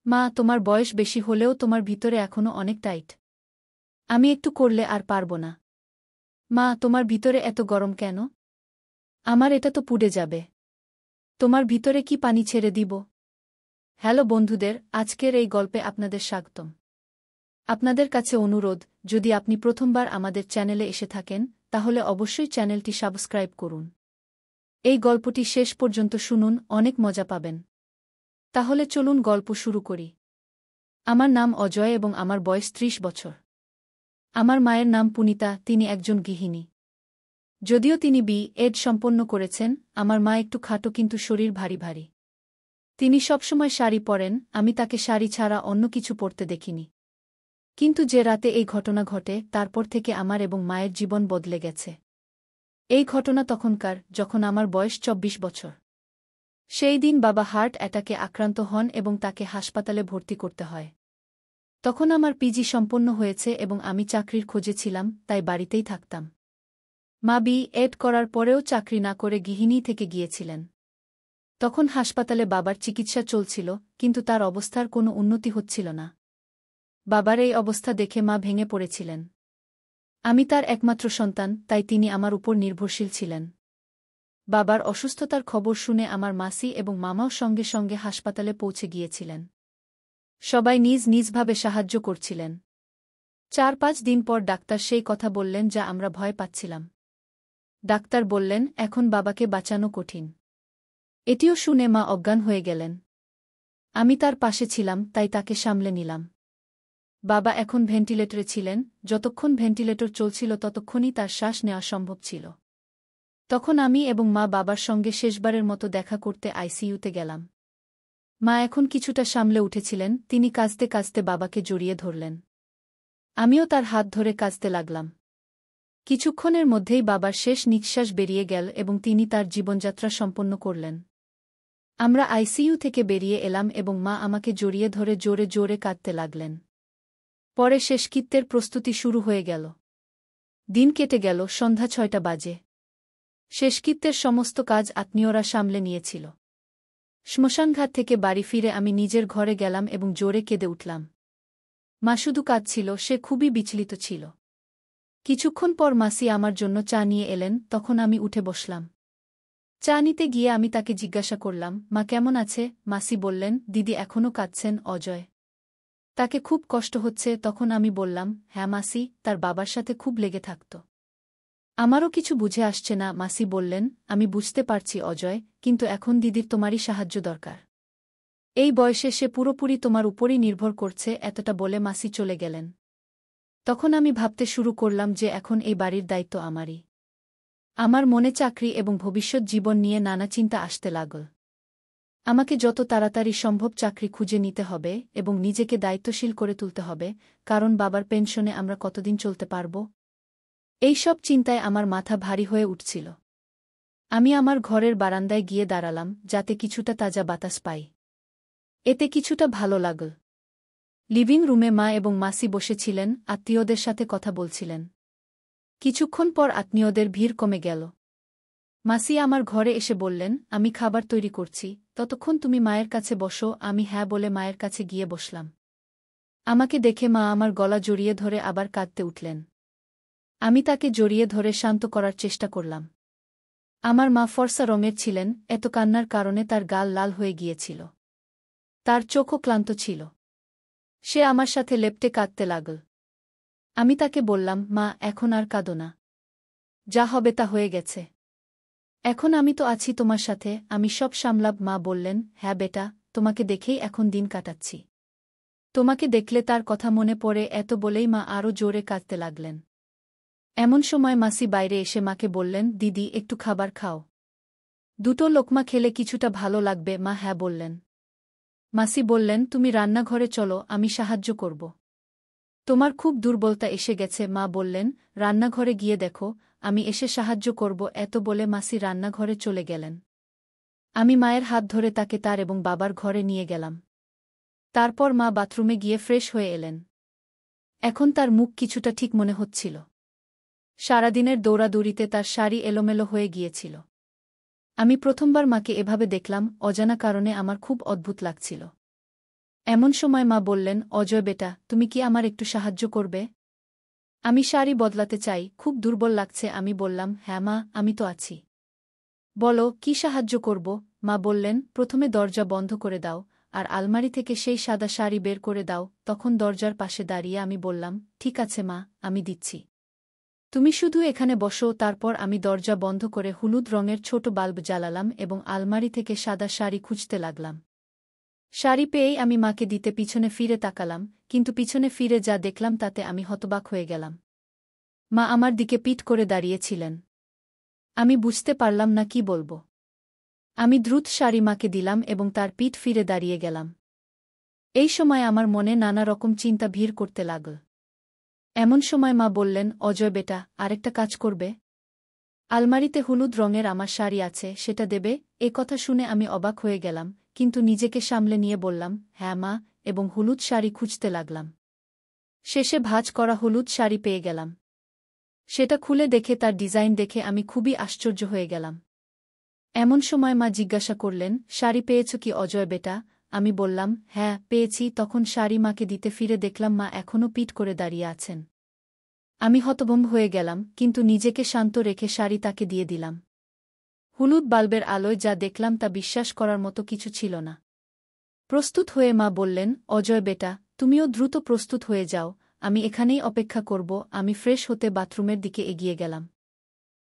মা, তোমার বয়স বেশি হলেও তোমার ভিতরে এখনো অনেক টাইট। আমি একটু করলে আর পারব না। মা, তোমার ভিতরে এত গরম কেন? আমার এটা তো পুড়ে যাবে। তোমার ভিতরে কি পানি ছেড়ে দিব? হ্যালো বন্ধুদের, আজকের এই গল্পে আপনাদের স্বাগতম। আপনাদের কাছে অনুরোধ, যদি আপনি প্রথমবার আমাদের চ্যানেলে এসে থাকেন, তাহলে অবশ্যই চ্যানেলটি সাবস্ক্রাইব করুন। এই গল্পটি শেষ পর্যন্ত শুনুন, অনেক মজা পাবেন। তাহলে চলুন গল্প শুরু করি। আমার নাম অজয় এবং আমার বয়স ৩০ বছর। আমার মায়ের নাম পুনিতা, তিনি একজন গৃহিণী। যদিও তিনি বি.এড সম্পন্ন করেছেন, আমার মা একটু খাটো কিন্তু শরীর ভারী ভারী। তিনি সবসময় শাড়ি পরেন, আমি তাকে শাড়ি ছাড়া অন্য কিছু পরতে দেখিনি। কিন্তু যে রাতে এই ঘটনা ঘটে, তারপর থেকে আমার এবং মায়ের জীবন বদলে গেছে। এই ঘটনা তখনকার, যখন আমার বয়স ২৪ বছর। সেই দিন বাবা হার্ট অ্যাটাকে আক্রান্ত হন এবং তাকে হাসপাতালে ভর্তি করতে হয়। তখন আমার পিজি সম্পন্ন হয়েছে এবং আমি চাকরির খোঁজে ছিলাম, তাই বাড়িতেই থাকতাম। মা বি.এড করার পরেও চাকরি না করে গৃহিণী থেকে গিয়েছিলেন। তখন হাসপাতালে বাবার চিকিৎসা চলছিল, কিন্তু তার অবস্থার কোনো উন্নতি হচ্ছিল না। বাবার এই অবস্থা দেখে মা ভেঙে পড়েছিলেন। আমি তার একমাত্র সন্তান, তাই তিনি আমার উপর নির্ভরশীল ছিলেন। বাবার অসুস্থতার খবর শুনে আমার মাসি এবং মামাও সঙ্গে সঙ্গে হাসপাতালে পৌঁছে গিয়েছিলেন। সবাই নিজ নিজভাবে সাহায্য করছিলেন। ৪-৫ দিন পর ডাক্তার সেই কথা বললেন যা আমরা ভয় পাচ্ছিলাম। ডাক্তার বললেন, এখন বাবাকে বাঁচানো কঠিন। এটিও শুনে মা অজ্ঞান হয়ে গেলেন। আমি তার পাশে ছিলাম, তাই তাকে সামলে নিলাম। বাবা এখন ভেন্টিলেটরে ছিলেন, যতক্ষণ ভেন্টিলেটর চলছিল ততক্ষণই তার শ্বাস নেওয়া সম্ভব ছিল। তখন আমি এবং মা বাবার সঙ্গে শেষবারের মতো দেখা করতে আইসিইউতে গেলাম। মা এখন কিছুটা সামলে উঠেছিলেন, তিনি কাঁদতে কাঁদতে বাবাকে জড়িয়ে ধরলেন। আমিও তার হাত ধরে কাঁদতে লাগলাম। কিছুক্ষণের মধ্যেই বাবার শেষ নিঃশ্বাস বেরিয়ে গেল এবং তিনি তার জীবনযাত্রা সম্পন্ন করলেন। আমরা আইসিইউ থেকে বেরিয়ে এলাম এবং মা আমাকে জড়িয়ে ধরে জোরে জোরে কাঁদতে লাগলেন। পরে শেষকৃত্যের প্রস্তুতি শুরু হয়ে গেল। দিন কেটে গেল, সন্ধ্যা ৬টা বাজে। শেষকৃত্যের সমস্ত কাজ আত্মীয়রা সামলে নিয়েছিল। শ্মশানঘাট থেকে বাড়ি ফিরে আমি নিজের ঘরে গেলাম এবং জোরে কেঁদে উঠলাম। মা শুধু কাঁদছিল, সে খুবই বিচলিত ছিল। কিছুক্ষণ পর মাসি আমার জন্য চা নিয়ে এলেন, তখন আমি উঠে বসলাম। চা নিতে গিয়ে আমি তাকে জিজ্ঞাসা করলাম, মা কেমন আছে? মাসি বললেন, দিদি এখনও কাঁদছেন অজয়। তাকে খুব কষ্ট হচ্ছে। তখন আমি বললাম, হ্যাঁ মাসি, তার বাবার সাথে খুব লেগে থাকত। আমারও কিছু বুঝে আসছে না। মাসি বললেন, আমি বুঝতে পারছি অজয়, কিন্তু এখন দিদির তোমারই সাহায্য দরকার। এই বয়সে সে পুরোপুরি তোমার উপরই নির্ভর করছে। এতটা বলে মাসি চলে গেলেন। তখন আমি ভাবতে শুরু করলাম যে এখন এই বাড়ির দায়িত্ব আমারই। আমার মনে চাকরি এবং ভবিষ্যৎ জীবন নিয়ে নানা চিন্তা আসতে লাগল। আমাকে যত তাড়াতাড়ি সম্ভব চাকরি খুঁজে নিতে হবে এবং নিজেকে দায়িত্বশীল করে তুলতে হবে, কারণ বাবার পেনশনে আমরা কতদিন চলতে পারব? এই সব চিন্তায় আমার মাথা ভারী হয়ে উঠছিল। আমি আমার ঘরের বারান্দায় গিয়ে দাঁড়ালাম, যাতে কিছুটা তাজা বাতাস পাই। এতে কিছুটা ভালো লাগল। লিভিং রুমে মা এবং মাসি বসেছিলেন, আত্মীয়দের সাথে কথা বলছিলেন। কিছুক্ষণ পর আত্মীয়দের ভিড় কমে গেল। মাসি আমার ঘরে এসে বললেন, আমি খাবার তৈরি করছি, ততক্ষণ তুমি মায়ের কাছে বসো। আমি হ্যাঁ বলে মায়ের কাছে গিয়ে বসলাম। আমাকে দেখে মা আমার গলা জড়িয়ে ধরে আবার কাঁদতে উঠলেন। আমি তাকে জড়িয়ে ধরে শান্ত করার চেষ্টা করলাম। আমার মা ফর্সা রঙের ছিলেন, এত কান্নার কারণে তার গাল লাল হয়ে গিয়েছিল। তার চোখও ক্লান্ত ছিল। সে আমার সাথে লেপ্টে কাঁদতে লাগল। আমি তাকে বললাম, মা এখন আর কাঁদো না। যা হবে তা হয়ে গেছে। এখন আমি তো আছি তোমার সাথে, আমি সব সামলাব। মা বললেন, হ্যাঁ বেটা, তোমাকে দেখেই এখন দিন কাটাচ্ছি। তোমাকে দেখলে তার কথা মনে পড়ে। এত বলেই মা আরও জোরে কাঁদতে লাগলেন। এমন সময় মাসি বাইরে এসে মাকে বললেন, দিদি একটু খাবার খাও। দুটো লোকমা খেলে কিছুটা ভালো লাগবে। মা হ্যাঁ বললেন। মাসি বললেন, তুমি রান্নাঘরে চলো, আমি সাহায্য করব। তোমার খুব দুর্বলতা এসে গেছে। মা বললেন, রান্নাঘরে গিয়ে দেখো, আমি এসে সাহায্য করব। এত বলে মাসি রান্নাঘরে চলে গেলেন। আমি মায়ের হাত ধরে তাকে তার এবং বাবার ঘরে নিয়ে গেলাম। তারপর মা বাথরুমে গিয়ে ফ্রেশ হয়ে এলেন। এখন তার মুখ কিছুটা ঠিক মনে হচ্ছিল। সারাদিনের দৌড়াদৌড়িতে তার শাড়ি এলোমেলো হয়ে গিয়েছিল। আমি প্রথমবার মাকে এভাবে দেখলাম, অজানা কারণে আমার খুব অদ্ভুত লাগছিল। এমন সময় মা বললেন, অজয় বেটা, তুমি কি আমার একটু সাহায্য করবে? আমি শাড়ি বদলাতে চাই, খুব দুর্বল লাগছে। আমি বললাম, হ্যাঁ মা, আমি তো আছি। বলো, কি সাহায্য করব? মা বললেন, প্রথমে দরজা বন্ধ করে দাও, আর আলমারি থেকে সেই সাদা শাড়ি বের করে দাও। তখন দরজার পাশে দাঁড়িয়ে আমি বললাম, ঠিক আছে মা, আমি দিচ্ছি। তুমি শুধু এখানে বসো। তারপর আমি দরজা বন্ধ করে হলুদ রঙের ছোট বাল্ব জ্বালালাম এবং আলমারি থেকে সাদা শাড়ি খুঁজতে লাগলাম। শাড়ি পেয়েই আমি মাকে দিতে পিছনে ফিরে তাকালাম, কিন্তু পিছনে ফিরে যা দেখলাম তাতে আমি হতবাক হয়ে গেলাম। মা আমার দিকে পিঠ করে দাঁড়িয়েছিলেন। আমি বুঝতে পারলাম না কি বলবো। আমি দ্রুত শাড়ি মাকে দিলাম এবং তার পিঠ ফিরে দাঁড়িয়ে গেলাম। এই সময় আমার মনে নানা রকম চিন্তা ভিড় করতে লাগল। এমন সময় মা বললেন, অজয় বেটা, আরেকটা কাজ করবে? আলমারিতে হলুদ রঙের আমার শাড়ি আছে, সেটা দেবে? এ কথা শুনে আমি অবাক হয়ে গেলাম, কিন্তু নিজেকে সামলে নিয়ে বললাম, হ্যাঁ মা, এবং হলুদ শাড়ি খুঁজতে লাগলাম। শেষে ভাঁজ করা হলুদ শাড়ি পেয়ে গেলাম। সেটা খুলে দেখে তার ডিজাইন দেখে আমি খুবই আশ্চর্য হয়ে গেলাম। এমন সময় মা জিজ্ঞাসা করলেন, শাড়ি পেয়েছ কি অজয় বেটা? আমি বললাম, হ্যাঁ, পেয়েছি। তখন শাড়ি মাকে দিতে ফিরে দেখলাম মা এখনও পিঠ করে দাঁড়িয়ে আছেন। আমি হতভম্ব হয়ে গেলাম, কিন্তু নিজেকে শান্ত রেখে শাড়ি তাকে দিয়ে দিলাম। হলুদ বাল্বের আলোয় যা দেখলাম তা বিশ্বাস করার মতো কিছু ছিল না। প্রস্তুত হয়ে মা বললেন, অজয় বেটা, তুমিও দ্রুত প্রস্তুত হয়ে যাও, আমি এখানেই অপেক্ষা করব। আমি ফ্রেশ হতে বাথরুমের দিকে এগিয়ে গেলাম।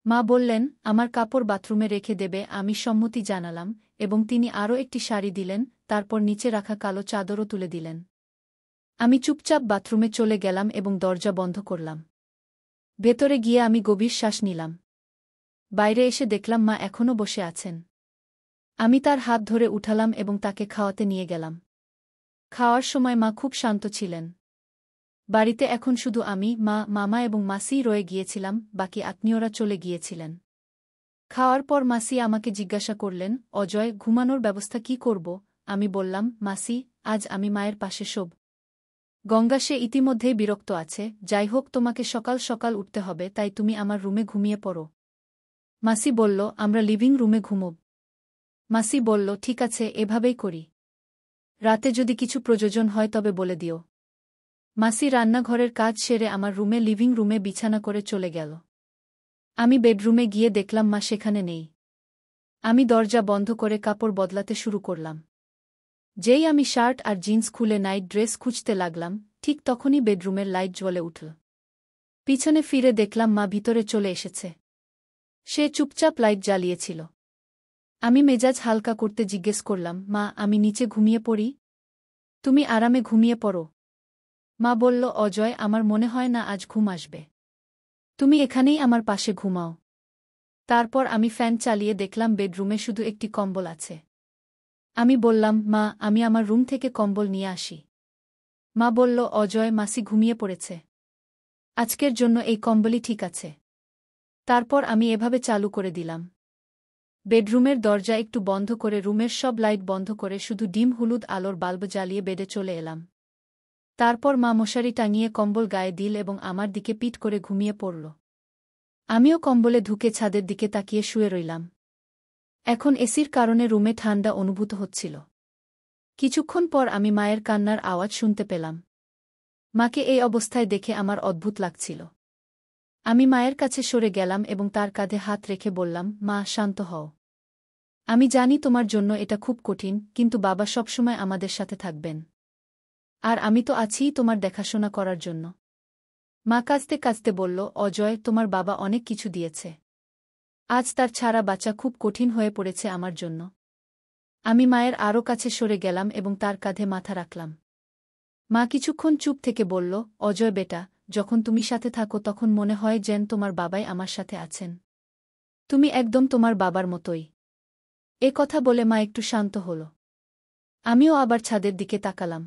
মা বললেন, আমার কাপড় বাথরুমে রেখে দেবে। আমি সম্মতি জানালাম, এবং তিনি আরও একটি শাড়ি দিলেন, তারপর নিচে রাখা কালো চাদরও তুলে দিলেন। আমি চুপচাপ বাথরুমে চলে গেলাম এবং দরজা বন্ধ করলাম। ভেতরে গিয়ে আমি গভীর শ্বাস নিলাম। বাইরে এসে দেখলাম মা এখনও বসে আছেন। আমি তার হাত ধরে উঠালাম এবং তাকে খাওয়াতে নিয়ে গেলাম। খাওয়ার সময় মা খুব শান্ত ছিলেন। বাড়িতে এখন শুধু আমি, মা, মামা এবং মাসি রয়ে গিয়েছিলাম, বাকি আত্মীয়রা চলে গিয়েছিলেন। খাওয়ার পর মাসি আমাকে জিজ্ঞাসা করলেন, অজয়, ঘুমানোর ব্যবস্থা কি করব? আমি বললাম, মাসি, আজ আমি মায়ের পাশে শোব। গঙ্গা সে ইতিমধ্যেই বিরক্ত আছে। যাই হোক, তোমাকে সকাল সকাল উঠতে হবে, তাই তুমি আমার রুমে ঘুমিয়ে পড়ো। মাসি বলল, আমরা লিভিং রুমে ঘুমোব। মাসি বলল, ঠিক আছে, এভাবেই করি। রাতে যদি কিছু প্রয়োজন হয় তবে বলে দিও। মাসি রান্নাঘরের কাজ সেরে আমার রুমে লিভিং রুমে বিছানা করে চলে গেল। আমি বেডরুমে গিয়ে দেখলাম মা সেখানে নেই। আমি দরজা বন্ধ করে কাপড় বদলাতে শুরু করলাম। যেই আমি শার্ট আর জিন্স খুলে নাইট ড্রেস খুঁজতে লাগলাম, ঠিক তখনই বেডরুমের লাইট জ্বলে উঠল। পিছনে ফিরে দেখলাম মা ভিতরে চলে এসেছে। সে চুপচাপ লাইট জ্বালিয়েছিল। আমি মেজাজ হালকা করতে জিজ্ঞেস করলাম, মা, আমি নিচে ঘুমিয়ে পড়ি? তুমি আরামে ঘুমিয়ে পড়ো। মা বলল, অজয়, আমার মনে হয় না আজ ঘুম আসবে। তুমি এখানেই আমার পাশে ঘুমাও। তারপর আমি ফ্যান চালিয়ে দেখলাম বেডরুমে শুধু একটি কম্বল আছে। আমি বললাম, মা, আমি আমার রুম থেকে কম্বল নিয়ে আসি। মা বলল, অজয়, মাসি ঘুমিয়ে পড়েছে। আজকের জন্য এই কম্বলই ঠিক আছে। তারপর আমি এভাবে চালু করে দিলাম। বেডরুমের দরজা একটু বন্ধ করে রুমের সব লাইট বন্ধ করে শুধু ডিম হলুদ আলোর বাল্ব জ্বালিয়ে বেডে চলে এলাম। তারপর মা মশারি টাঙিয়ে কম্বল গায়ে দিল এবং আমার দিকে পিঠ করে ঘুমিয়ে পড়ল। আমিও কম্বলে ঢুকে ছাদের দিকে তাকিয়ে শুয়ে রইলাম। এখন এসির কারণে রুমে ঠান্ডা অনুভূত হচ্ছিল। কিছুক্ষণ পর আমি মায়ের কান্নার আওয়াজ শুনতে পেলাম। মাকে এই অবস্থায় দেখে আমার অদ্ভুত লাগছিল। আমি মায়ের কাছে সরে গেলাম এবং তার কাঁধে হাত রেখে বললাম, মা, শান্ত হও। আমি জানি তোমার জন্য এটা খুব কঠিন, কিন্তু বাবা সবসময় আমাদের সাথে থাকবেন। আর আমি তো আছিই তোমার দেখাশোনা করার জন্য। মা কাঁদতে কাঁদতে বলল, অজয়, তোমার বাবা অনেক কিছু দিয়েছে। আজ তার ছাড়া বাঁচা খুব কঠিন হয়ে পড়েছে আমার জন্য। আমি মায়ের আরও কাছে সরে গেলাম এবং তার কাঁধে মাথা রাখলাম। মা কিছুক্ষণ চুপ থেকে বলল, অজয় বেটা, যখন তুমি সাথে থাকো তখন মনে হয় যেন তোমার বাবাই আমার সাথে আছেন। তুমি একদম তোমার বাবার মতোই। এ কথা বলে মা একটু শান্ত হল। আমিও আবার ছাদের দিকে তাকালাম।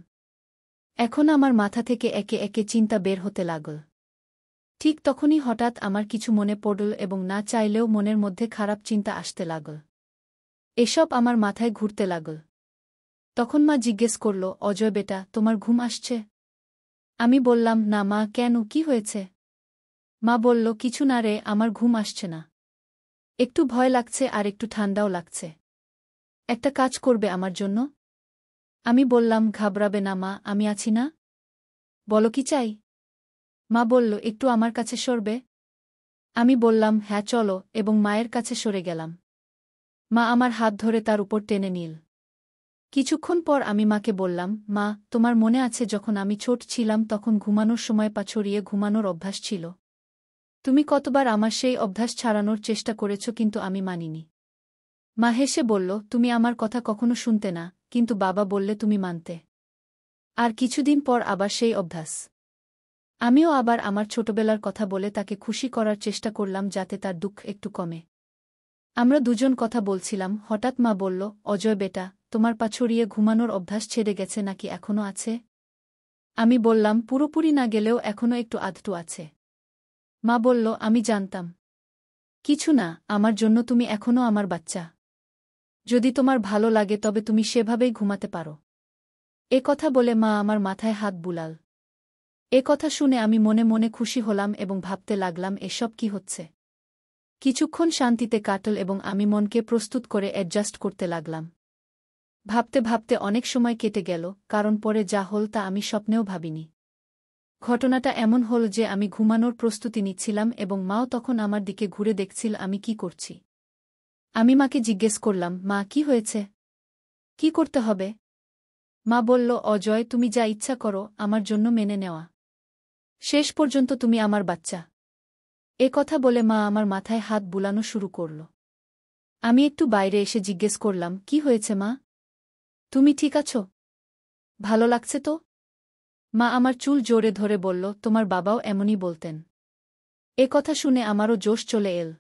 এখন আমার মাথা থেকে একে একে চিন্তা বের হতে লাগল। ঠিক তখনই হঠাৎ আমার কিছু মনে পড়ল এবং না চাইলেও মনের মধ্যে খারাপ চিন্তা আসতে লাগল। এসব আমার মাথায় ঘুরতে লাগল। তখন মা জিজ্ঞেস করল, অজয় বেটা, তোমার ঘুম আসছে? আমি বললাম, না মা, কেন, কি হয়েছে? মা বলল, কিছু না রে, আমার ঘুম আসছে না। একটু ভয় লাগছে আর একটু ঠান্ডাও লাগছে। একটা কাজ করবে আমার জন্য? আমি বললাম, ঘাবড়াবে না মা, আমি আছি না? বলো কি চাই? মা বলল, একটু আমার কাছে সরবে? আমি বললাম, হ্যাঁ চলো, এবং মায়ের কাছে সরে গেলাম। মা আমার হাত ধরে তার উপর টেনে নিল। কিছুক্ষণ পর আমি মাকে বললাম, মা, তোমার মনে আছে যখন আমি ছোট ছিলাম তখন ঘুমানোর সময় পা ছড়িয়ে ঘুমানোর অভ্যাস ছিল? তুমি কতবার আমার সেই অভ্যাস ছাড়ানোর চেষ্টা করেছ, কিন্তু আমি মানিনি। মা হেসে বলল, তুমি আমার কথা কখনো শুনতে না, কিন্তু বাবা বললে তুমি মানতে। আর কিছুদিন পর আবার সেই অভ্যাস। আমিও আবার আমার ছোটবেলার কথা বলে তাকে খুশি করার চেষ্টা করলাম যাতে তার দুঃখ একটু কমে। আমরা দুজন কথা বলছিলাম, হঠাৎ মা বলল, অজয় বেটা, তোমার পা ছড়িয়ে ঘুমানোর অভ্যাস ছেড়ে গেছে নাকি এখনো আছে? আমি বললাম, পুরোপুরি না গেলেও এখনো একটু আধটু আছে। মা বলল, আমি জানতাম। কিছু না, আমার জন্য তুমি এখনো আমার বাচ্চা। যদি তোমার ভালো লাগে তবে তুমি সেভাবেই ঘুমাতে পারো। এ কথা বলে মা আমার মাথায় হাত বুলাল। এ কথা শুনে আমি মনে মনে খুশি হলাম এবং ভাবতে লাগলাম, এসব কি হচ্ছে। কিছুক্ষণ শান্তিতে কাটল এবং আমি মনকে প্রস্তুত করে অ্যাডজাস্ট করতে লাগলাম। ভাবতে ভাবতে অনেক সময় কেটে গেল, কারণ পরে যা হল তা আমি স্বপ্নেও ভাবিনি। ঘটনাটা এমন হল যে আমি ঘুমানোর প্রস্তুতি নিচ্ছিলাম এবং মাও তখন আমার দিকে ঘুরে দেখছিল আমি কি করছি। আমি মাকে জিজ্ঞেস করলাম, মা, কি হয়েছে? কি করতে হবে? মা বলল, অজয়, তুমি যা ইচ্ছা করো, আমার জন্য মেনে নেওয়া। শেষ পর্যন্ত তুমি আমার বাচ্চা। এ কথা বলে মা আমার মাথায় হাত বুলানো শুরু করল। আমি একটু বাইরে এসে জিজ্ঞেস করলাম, কি হয়েছে মা? তুমি ঠিক আছো? ভালো লাগছে তো? মা আমার চুল জোরে ধরে বলল, তোমার বাবাও এমনই বলতেন। এ কথা শুনে আমারও জোশ চলে এল।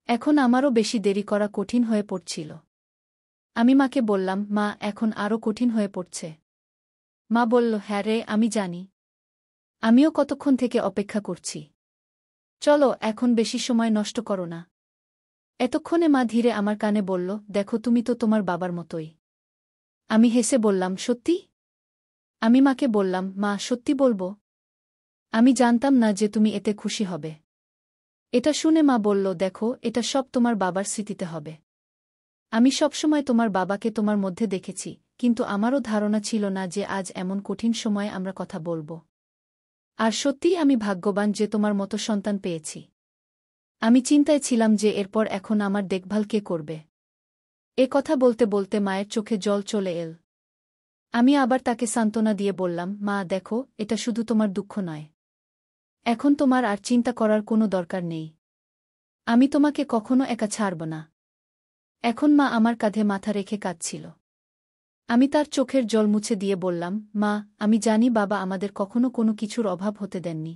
এখন আমারও বেশি দেরি করা কঠিন হয়ে পড়ছিল। আমি মাকে বললাম, মা, এখন আরও কঠিন হয়ে পড়ছে। মা বলল, হ্যাঁ রে, আমি জানি। আমিও কতক্ষণ থেকে অপেক্ষা করছি। চলো, এখন বেশি সময় নষ্ট করো না। এতক্ষণে মা ধীরে আমার কানে বলল, দেখো, তুমি তো তোমার বাবার মতোই। আমি হেসে বললাম, সত্যি? আমি মাকে বললাম, মা, সত্যি বলবো? আমি জানতাম না যে তুমি এতে খুশি হবে। এটা শুনে মা বলল, দেখো, এটা সব তোমার বাবার স্মৃতিতে হবে। আমি সবসময় তোমার বাবাকে তোমার মধ্যে দেখেছি, কিন্তু আমারও ধারণা ছিল না যে আজ এমন কঠিন সময়ে আমরা কথা বলব। আর সত্যিই আমি ভাগ্যবান যে তোমার মতো সন্তান পেয়েছি। আমি চিন্তায় ছিলাম যে এরপর এখন আমার দেখভাল কে করবে। এ কথা বলতে বলতে মায়ের চোখে জল চলে এল। আমি আবার তাকে সান্ত্বনা দিয়ে বললাম, মা, দেখো, এটা শুধু তোমার দুঃখ নয়। এখন তোমার আর চিন্তা করার কোনো দরকার নেই। আমি তোমাকে কখনো একা ছাড়ব না। এখন মা আমার কাঁধে মাথা রেখে কাঁদছিল। আমি তার চোখের জল মুছে দিয়ে বললাম, মা, আমি জানি বাবা আমাদের কখনো কোনো কিছুর অভাব হতে দেননি।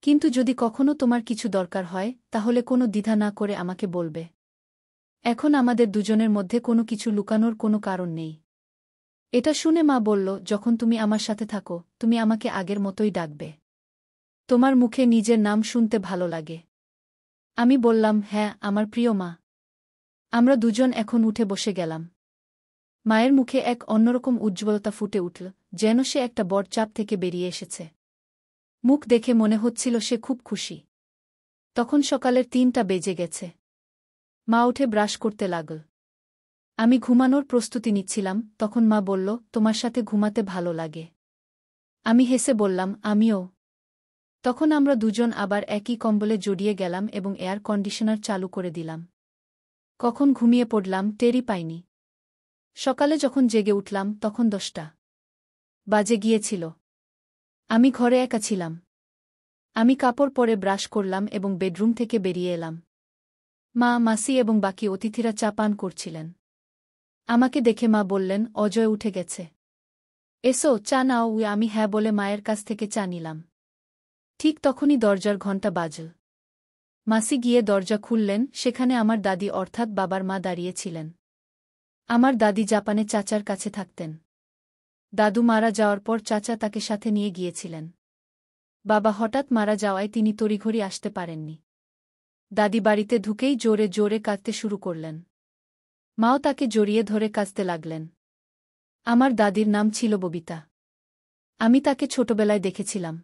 কিন্তু যদি কখনো তোমার কিছু দরকার হয় তাহলে কোনো দ্বিধা না করে আমাকে বলবে। এখন আমাদের দুজনের মধ্যে কোনো কিছু লুকানোর কোনো কারণ নেই। এটা শুনে মা বলল, যখন তুমি আমার সাথে থাকো তুমি আমাকে আগের মতোই ডাকবে। তোমার মুখে নিজের নাম শুনতে ভালো লাগে। আমি বললাম, হ্যাঁ, আমার প্রিয় মা। আমরা দুজন এখন উঠে বসে গেলাম। মায়ের মুখে এক অন্যরকম উজ্জ্বলতা ফুটে উঠল, যেন সে একটা বড় চাপ থেকে বেরিয়ে এসেছে। মুখ দেখে মনে হচ্ছিল সে খুব খুশি। তখন সকালের ৩টা বেজে গেছে। মা উঠে ব্রাশ করতে লাগল। আমি ঘুমানোর প্রস্তুতি নিচ্ছিলাম, তখন মা বলল, তোমার সাথে ঘুমাতে ভালো লাগে। আমি হেসে বললাম, আমিও। তখন আমরা দুজন আবার একই কম্বলে জড়িয়ে গেলাম এবং এয়ার কন্ডিশনার চালু করে দিলাম। কখন ঘুমিয়ে পড়লাম টেরই পাইনি। সকালে যখন জেগে উঠলাম তখন 10টা বাজে গিয়েছিল। আমি ঘরে একা ছিলাম। আমি কাপড় পরে ব্রাশ করলাম এবং বেডরুম থেকে বেরিয়ে এলাম। মা, মাসি এবং বাকি অতিথিরা চা পান করছিলেন। আমাকে দেখে মা বললেন, অজয় উঠে গেছে। এসো, চা নাও। আমি হ্যাঁ বলে মায়ের কাছ থেকে চা নিলাম। ঠিক তখনই দরজার ঘণ্টা বাজল। মাসি গিয়ে দরজা খুললেন, সেখানে আমার দাদি অর্থাৎ বাবার মা দাঁড়িয়েছিলেন। আমার দাদি জাপানে চাচার কাছে থাকতেন। দাদু মারা যাওয়ার পর চাচা তাকে সাথে নিয়ে গিয়েছিলেন। বাবা হঠাৎ মারা যাওয়ায় তিনি তড়িঘড়ি আসতে পারেননি। দাদি বাড়িতে ঢুকেই জোরে জোরে কাঁদতে শুরু করলেন। মাও তাকে জড়িয়ে ধরে কাঁদতে লাগলেন। আমার দাদির নাম ছিল ববিতা। আমি তাকে ছোটবেলায় দেখেছিলাম।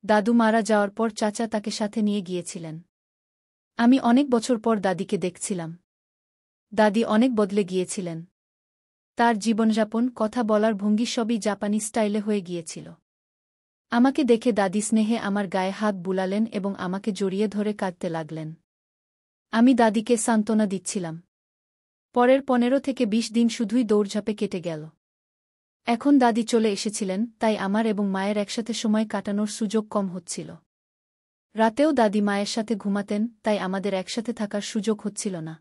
দাদু মারা যাওয়ার পর চাচা তাকে সাথে নিয়ে গিয়েছিলেন। আমি অনেক বছর পর দাদিকে দেখছিলাম। দাদি অনেক বদলে গিয়েছিলেন। তার জীবনযাপন, কথা বলার ভঙ্গি সবই জাপানি স্টাইলে হয়ে গিয়েছিল। আমাকে দেখে দাদি স্নেহে আমার গায়ে হাত বুলালেন এবং আমাকে জড়িয়ে ধরে কাঁদতে লাগলেন। আমি দাদিকে সান্ত্বনা দিচ্ছিলাম। পরের 15 থেকে 20 দিন শুধুই দৌড়ঝাঁপে কেটে গেল। এখন দাদি চলে এসেছিলেন, তাই আমার এবং মায়ের একসাথে সময় কাটানোর সুযোগ কম হচ্ছিল। রাতেও দাদি মায়ের সাথে ঘুমাতেন, তাই আমাদের একসাথে থাকার সুযোগ হচ্ছিল না।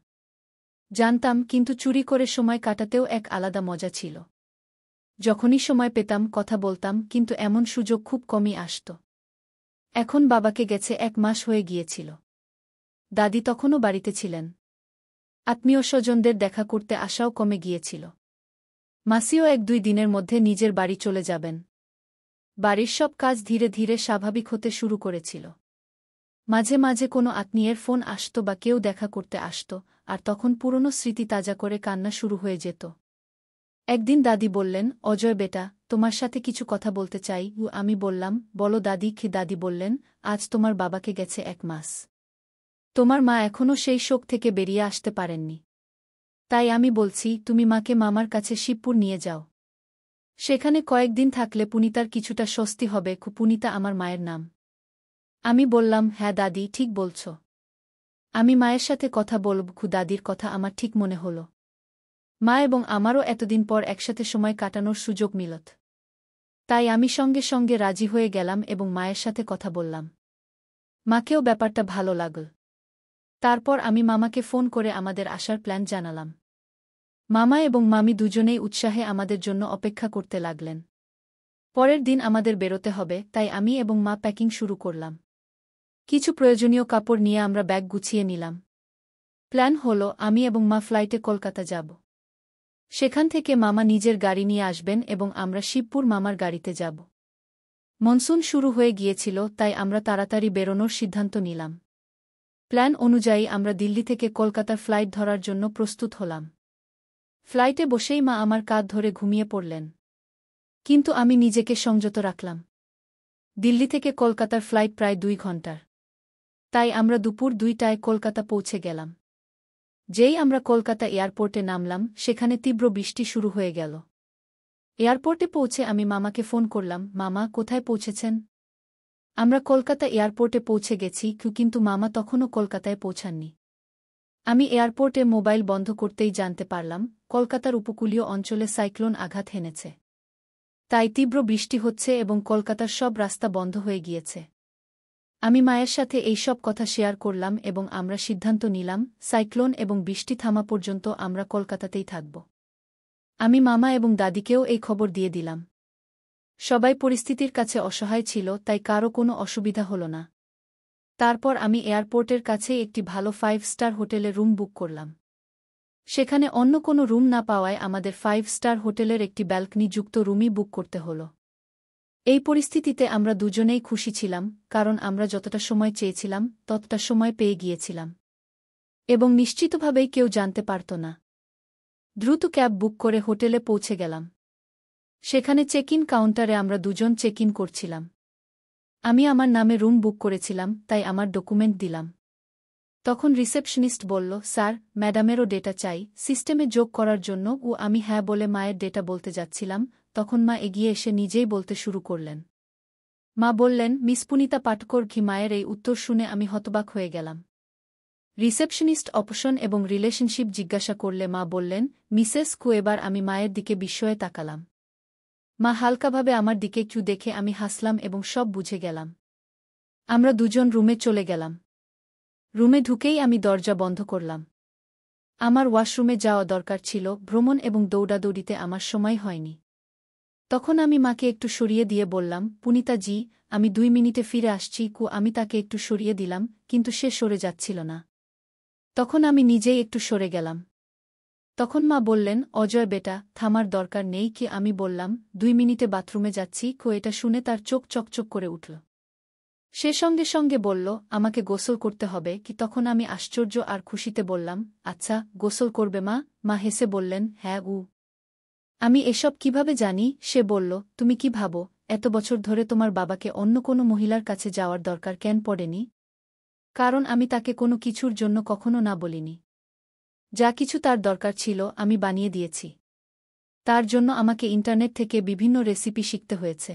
জানতাম, কিন্তু চুরি করে সময় কাটাতেও এক আলাদা মজা ছিল। যখনই সময় পেতাম কথা বলতাম, কিন্তু এমন সুযোগ খুব কমই আসত। এখন বাবাকে গেছে 1 মাস হয়ে গিয়েছিল। দাদি তখনও বাড়িতে ছিলেন। আত্মীয় স্বজনদের দেখা করতে আসাও কমে গিয়েছিল। মাসিও 1-2 দিনের মধ্যে নিজের বাড়ি চলে যাবেন। বাড়ির সব কাজ ধীরে ধীরে স্বাভাবিক হতে শুরু করেছিল। মাঝে মাঝে কোনো আত্মীয়ের ফোন আসত বা কেউ দেখা করতে আসত, আর তখন পুরনো স্মৃতি তাজা করে কান্না শুরু হয়ে যেত। একদিন দাদি বললেন, অজয় বেটা, তোমার সাথে কিছু কথা বলতে চাই। আমি বললাম, বলো দাদি। দাদি বললেন, আজ তোমার বাবাকে গেছে 1 মাস। তোমার মা এখনও সেই শোক থেকে বেরিয়ে আসতে পারেননি। তাই আমি বলছি, তুমি মাকে মামার কাছে শিবপুর নিয়ে যাও। সেখানে কয়েকদিন থাকলে পুনিতার কিছুটা স্বস্তি হবে। পুনিতা আমার মায়ের নাম। আমি বললাম, হ্যাঁ দাদি, ঠিক বলছ। আমি মায়ের সাথে কথা বলব। দাদির কথা আমার ঠিক মনে হল। মা এবং আমারও এতদিন পর একসাথে সময় কাটানোর সুযোগ মিলত। তাই আমি সঙ্গে সঙ্গে রাজি হয়ে গেলাম এবং মায়ের সাথে কথা বললাম। মাকেও ব্যাপারটা ভালো লাগল। তারপর আমি মামাকে ফোন করে আমাদের আসার প্ল্যান জানালাম। মামা এবং মামি দুজনেই উৎসাহে আমাদের জন্য অপেক্ষা করতে লাগলেন। পরের দিন আমাদের বেরোতে হবে, তাই আমি এবং মা প্যাকিং শুরু করলাম। কিছু প্রয়োজনীয় কাপড় নিয়ে আমরা ব্যাগ গুছিয়ে নিলাম। প্ল্যান হলো, আমি এবং মা ফ্লাইটে কলকাতা যাব। সেখান থেকে মামা নিজের গাড়ি নিয়ে আসবেন এবং আমরা শিবপুর মামার গাড়িতে যাব। মনসুন শুরু হয়ে গিয়েছিল, তাই আমরা তাড়াতাড়ি বেরোনোর সিদ্ধান্ত নিলাম। প্ল্যান অনুযায়ী আমরা দিল্লি থেকে কলকাতার ফ্লাইট ধরার জন্য প্রস্তুত হলাম। ফ্লাইটে বসেই মা আমার কাঁধ ধরে ঘুমিয়ে পড়লেন। কিন্তু আমি নিজেকে সংযত রাখলাম। দিল্লি থেকে কলকাতার ফ্লাইট প্রায় 2 ঘন্টার। তাই আমরা দুপুর 2টায় কলকাতা পৌঁছে গেলাম। যেই আমরা কলকাতা এয়ারপোর্টে নামলাম, সেখানে তীব্র বৃষ্টি শুরু হয়ে গেল। এয়ারপোর্টে পৌঁছে আমি মামাকে ফোন করলাম, মামা, কোথায় পৌঁছেছেন? আমরা কলকাতা এয়ারপোর্টে পৌঁছে গেছি, কিন্তু মামা তখনও কলকাতায় পৌঁছাননি। আমি এয়ারপোর্টে মোবাইল বন্ধ করতেই জানতে পারলাম, কলকাতার উপকূলীয় অঞ্চলে সাইক্লোন আঘাত হেনেছে। তাই তীব্র বৃষ্টি হচ্ছে এবং কলকাতার সব রাস্তা বন্ধ হয়ে গিয়েছে। আমি মায়ের সাথে এই সব কথা শেয়ার করলাম এবং আমরা সিদ্ধান্ত নিলাম, সাইক্লোন এবং বৃষ্টি থামা পর্যন্ত আমরা কলকাতাতেই থাকব। আমি মামা এবং দাদিকেও এই খবর দিয়ে দিলাম। সবাই পরিস্থিতির কাছে অসহায় ছিল, তাই কারও কোনো অসুবিধা হল না। তারপর আমি এয়ারপোর্টের কাছেই একটি ভালো 5 স্টার হোটেলে রুম বুক করলাম। সেখানে অন্য কোনো রুম না পাওয়ায় আমাদের 5 স্টার হোটেলের একটি ব্যালকনি যুক্ত রুমই বুক করতে হল। এই পরিস্থিতিতে আমরা দুজনেই খুশি ছিলাম, কারণ আমরা যতটা সময় চেয়েছিলাম ততটা সময় পেয়ে গিয়েছিলাম। এবং নিশ্চিতভাবেই কেউ জানতে পারত না। দ্রুত ক্যাব বুক করে হোটেলে পৌঁছে গেলাম। সেখানে চেক ইন কাউন্টারে আমরা দুজন চেক ইন করছিলাম। আমি আমার নামে রুম বুক করেছিলাম, তাই আমার ডকুমেন্ট দিলাম। তখন রিসেপশনিস্ট বলল, স্যার, ম্যাডামেরও ডেটা চাই সিস্টেমে যোগ করার জন্য। আমি হ্যাঁ বলে মায়ের ডেটা বলতে যাচ্ছিলাম, তখন মা এগিয়ে এসে নিজেই বলতে শুরু করলেন। মা বললেন, মিস পুনিতা পাটকর। মায়ের এই উত্তর শুনে আমি হতবাক হয়ে গেলাম। রিসেপশনিস্ট অপশন এবং রিলেশনশিপ জিজ্ঞাসা করলে মা বললেন, মিসেস কু। এবার আমি মায়ের দিকে বিস্ময়ে তাকালাম। মা হালকাভাবে আমার দিকে দেখে আমি হাসলাম এবং সব বুঝে গেলাম। আমরা দুজন রুমে চলে গেলাম। রুমে ঢুকেই আমি দরজা বন্ধ করলাম। আমার ওয়াশরুমে যাওয়া দরকার ছিল, ভ্রমণ এবং দৌড়াদৌড়িতে আমার সময় হয়নি। তখন আমি মাকে একটু সরিয়ে দিয়ে বললাম, পুনিতা জি, আমি 2 মিনিটে ফিরে আসছি। আমি তাকে একটু সরিয়ে দিলাম, কিন্তু সে সরে যাচ্ছিল না। তখন আমি নিজেই একটু সরে গেলাম। তখন মা বললেন, অজয় বেটা, থামার দরকার নেই। আমি বললাম, 2 মিনিটে বাথরুমে যাচ্ছি। এটা শুনে তার চোখ চকচক করে উঠল। সে সঙ্গে সঙ্গে বলল, আমাকে গোসল করতে হবে। তখন আমি আশ্চর্য আর খুশিতে বললাম, আচ্ছা, গোসল করবে মা? মা হেসে বললেন, হ্যাঁ। আমি এসব কিভাবে জানি? সে বলল, তুমি কি ভাবো, এত বছর ধরে তোমার বাবাকে অন্য কোনো মহিলার কাছে যাওয়ার দরকার কেন পড়েনি? কারণ আমি তাকে কোনো কিছুর জন্য কখনো না বলিনি। যা কিছু তার দরকার ছিল আমি বানিয়ে দিয়েছি। তার জন্য আমাকে ইন্টারনেট থেকে বিভিন্ন রেসিপি শিখতে হয়েছে।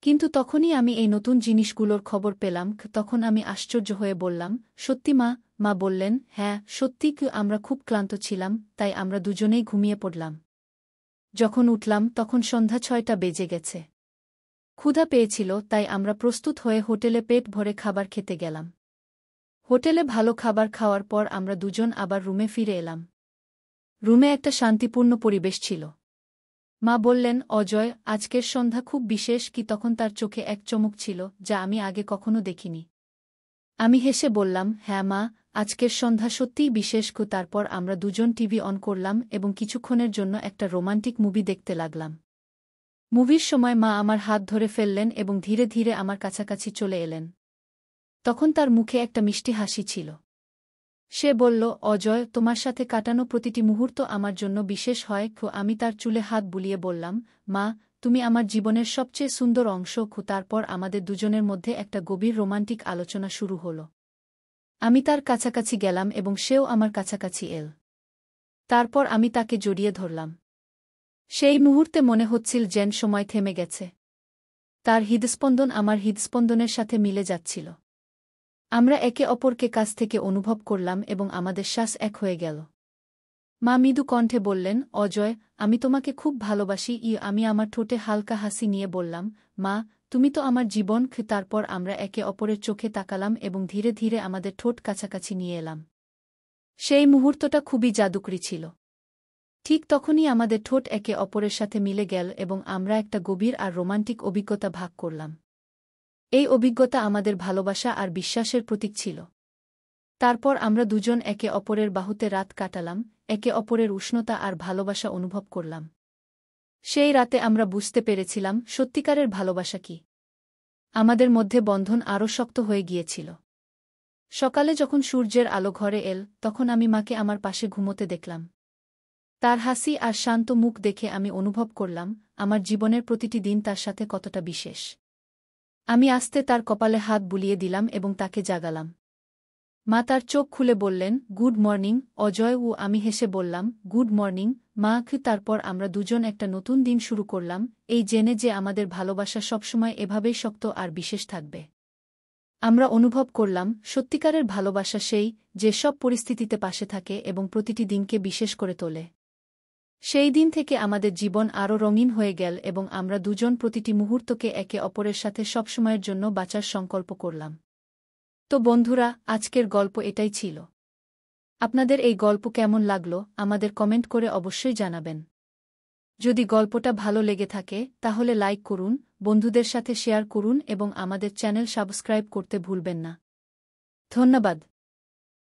কিন্তু তখনই আমি এই নতুন জিনিসগুলোর খবর পেলাম, তখন আমি আশ্চর্য হয়ে বললাম, সত্যি মা? মা বললেন, হ্যাঁ সত্যি, আমরা খুব ক্লান্ত ছিলাম, তাই আমরা দুজনেই ঘুমিয়ে পড়লাম। যখন উঠলাম তখন সন্ধ্যা 6টা বেজে গেছে। ক্ষুধা পেয়েছিল, তাই আমরা প্রস্তুত হয়ে হোটেলে পেট ভরে খাবার খেতে গেলাম। হোটেলে ভালো খাবার খাওয়ার পর আমরা দুজন আবার রুমে ফিরে এলাম। রুমে একটা শান্তিপূর্ণ পরিবেশ ছিল। মা বললেন, অজয়, আজকের সন্ধ্যা খুব বিশেষ কি? তখন তার চোখে এক চমক ছিল যা আমি আগে কখনো দেখিনি। আমি হেসে বললাম, হ্যাঁ মা, আজকের সন্ধ্যা সত্যিই বিশেষ। তারপর আমরা দুজন টিভি অন করলাম এবং কিছুক্ষণের জন্য একটা রোমান্টিক মুভি দেখতে লাগলাম। মুভির সময় মা আমার হাত ধরে ফেললেন এবং ধীরে ধীরে আমার কাছাকাছি চলে এলেন। তখন তার মুখে একটা মিষ্টি হাসি ছিল। সে বলল, অজয়, তোমার সাথে কাটানো প্রতিটি মুহূর্ত আমার জন্য বিশেষ হয়। আমি তার চুলে হাত বুলিয়ে বললাম, মা, তুমি আমার জীবনের সবচেয়ে সুন্দর অংশ। তারপর আমাদের দুজনের মধ্যে একটা গভীর রোমান্টিক আলোচনা শুরু হল। আমি তার কাছাকাছি গেলাম এবং সেও আমার কাছাকাছি এল। তারপর আমি তাকে জড়িয়ে ধরলাম। সেই মুহূর্তে মনে হচ্ছিল যেন সময় থেমে গেছে। তার হৃদস্পন্দন আমার হৃদস্পন্দনের সাথে মিলে যাচ্ছিল। আমরা একে অপরকে কাছ থেকে অনুভব করলাম এবং আমাদের শ্বাস এক হয়ে গেল। মা মৃদু কণ্ঠে বললেন, অজয়, আমি তোমাকে খুব ভালোবাসি। আমি আমার ঠোঁটে হালকা হাসি নিয়ে বললাম, মা, তুমি তো আমার জীবন। তারপর আমরা একে অপরের চোখে তাকালাম এবং ধীরে ধীরে আমাদের ঠোঁট কাছাকাছি নিয়ে এলাম। সেই মুহূর্তটা খুবই জাদুকরী ছিল। ঠিক তখনই আমাদের ঠোঁট একে অপরের সাথে মিলে গেল এবং আমরা একটা গভীর আর রোমান্টিক অভিজ্ঞতা ভাগ করলাম। এই অভিজ্ঞতা আমাদের ভালোবাসা আর বিশ্বাসের প্রতীক ছিল। তারপর আমরা দুজন একে অপরের বাহুতে রাত কাটালাম, একে অপরের উষ্ণতা আর ভালোবাসা অনুভব করলাম। সেই রাতে আমরা বুঝতে পেরেছিলাম সত্যিকারের ভালোবাসা কি। আমাদের মধ্যে বন্ধন আরও শক্ত হয়ে গিয়েছিল। সকালে যখন সূর্যের আলো ঘরে এল, তখন আমি মাকে আমার পাশে ঘুমোতে দেখলাম। তার হাসি আর শান্ত মুখ দেখে আমি অনুভব করলাম আমার জীবনের প্রতিটি দিন তার সাথে কতটা বিশেষ। আমি আস্তে তার কপালে হাত বুলিয়ে দিলাম এবং তাকে জাগালাম। মা তার চোখ খুলে বললেন, গুড মর্নিং অজয়। আমি হেসে বললাম, গুড মর্নিং মা। তারপর আমরা দুজন একটা নতুন দিন শুরু করলাম, এই জেনে যে আমাদের ভালোবাসা সবসময় এভাবেই শক্ত আর বিশেষ থাকবে। আমরা অনুভব করলাম সত্যিকারের ভালোবাসা সেই, যে সব পরিস্থিতিতে পাশে থাকে এবং প্রতিটি দিনকে বিশেষ করে তোলে। সেই দিন থেকে আমাদের জীবন আরও রঙিন হয়ে গেল এবং আমরা দুজন প্রতিটি মুহূর্তকে একে অপরের সাথে সবসময়ের জন্য বাঁচার সংকল্প করলাম। তো বন্ধুরা, আজকের গল্প এটাই ছিল। আপনাদের এই গল্প কেমন লাগলো আমাদের কমেন্ট করে অবশ্যই জানাবেন। যদি গল্পটা ভালো লেগে থাকে তাহলে লাইক করুন, বন্ধুদের সাথে শেয়ার করুন এবং আমাদের চ্যানেল সাবস্ক্রাইব করতে ভুলবেন না। ধন্যবাদ।